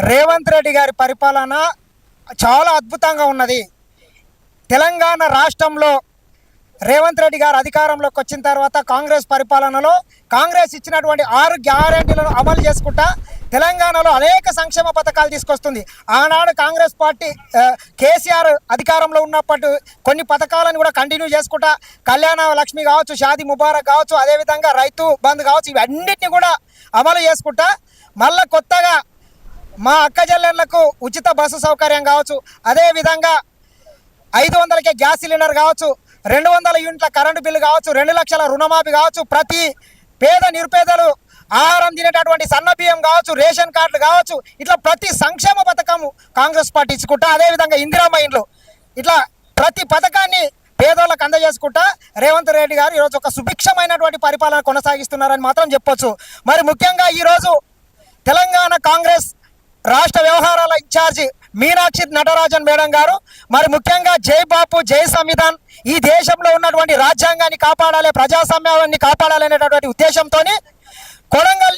రేవంత్ రెడ్డి గారి పరిపాలన చాలా అద్భుతంగా ఉన్నది. తెలంగాణ రాష్ట్రంలో రేవంత్ రెడ్డి గారు అధికారంలోకి వచ్చిన తర్వాత కాంగ్రెస్ పరిపాలనలో కాంగ్రెస్ ఇచ్చినటువంటి 6 గ్యారెంటీలను అమలు చేసుకుంటా తెలంగాణలో అనేక సంక్షేమ పథకాలు తీసుకొస్తుంది. ఆనాడు కాంగ్రెస్ పార్టీ కేసీఆర్ అధికారంలో ఉన్నప్పటి కొన్ని పథకాలను కూడా కంటిన్యూ చేసుకుంటా కళ్యాణ లక్ష్మి కావచ్చు, షాదీ ముబారక్ కావచ్చు, అదేవిధంగా రైతు బంద్ కావచ్చు, ఇవన్నిటిని కూడా అమలు చేసుకుంటా మళ్ళీ కొత్తగా మా అక్క చెల్లెళ్లకు ఉచిత బస్సు సౌకర్యం కావచ్చు, అదేవిధంగా 500కే గ్యాస్ సిలిండర్ కావచ్చు, 200 యూనిట్ల కరెంటు బిల్లు కావచ్చు, 2 లక్షల రుణమాఫీ కావచ్చు, ప్రతి పేద నిరుపేదలు ఆహారం తినేటటువంటి సన్న బియ్యం కావచ్చు, రేషన్ కార్డులు కావచ్చు, ఇట్లా ప్రతి సంక్షేమ పథకం కాంగ్రెస్ పార్టీ ఇచ్చుకుంటా, అదేవిధంగా ఇందిరమ్మ ఇండ్లు, ఇట్లా ప్రతి పథకాన్ని పేదోళ్ళకు అందజేసుకుంటా రేవంత్ రెడ్డి గారు ఈరోజు ఒక సుభిక్షమైనటువంటి పరిపాలన కొనసాగిస్తున్నారని మాత్రం చెప్పొచ్చు. మరి ముఖ్యంగా ఈరోజు తెలంగాణ కాంగ్రెస్ రాష్ట్ర వ్యవహారాల ఇన్ఛార్జి మీనాక్షి నటరాజన్ మేడం గారు మరి ముఖ్యంగా జై బాపు జై సంవిధాన్, ఈ దేశంలో ఉన్నటువంటి రాజ్యాంగాన్ని కాపాడాలి, ప్రజాస్వామ్యాన్ని కాపాడాలి అనేటటువంటి ఉద్దేశంతో కొడంగల్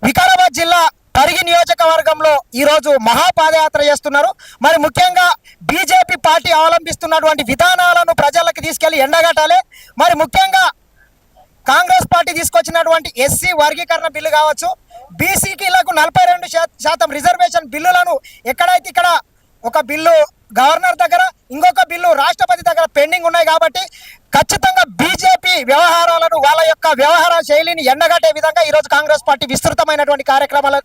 వికారాబాద్ జిల్లా పరిగి నియోజకవర్గంలో ఈరోజు మహాపాదయాత్ర చేస్తున్నారు. మరి ముఖ్యంగా బీజేపీ పార్టీ అవలంబిస్తున్నటువంటి విధానాలను ప్రజలకు తీసుకెళ్లి ఎండగట్టాలి. మరి ముఖ్యంగా కాంగ్రెస్ పార్టీ తీసుకొచ్చినటువంటి ఎస్సీ వర్గీకరణ బిల్లు కావచ్చు, బీసీలకు 42% రిజర్వేషన్ బిల్లులను ఎక్కడైతే ఇక్కడ ఒక బిల్లు గవర్నర్ దగ్గర, ఇంకొక బిల్లు రాష్ట్రపతి దగ్గర పెండింగ్ ఉన్నాయి కాబట్టి ఖచ్చితంగా బీజేపీ వ్యవహారాలను వాళ్ళ యొక్క వ్యవహార శైలిని ఎండగట్టే విధంగా ఈరోజు కాంగ్రెస్ పార్టీ విస్తృతమైనటువంటి కార్యక్రమాలు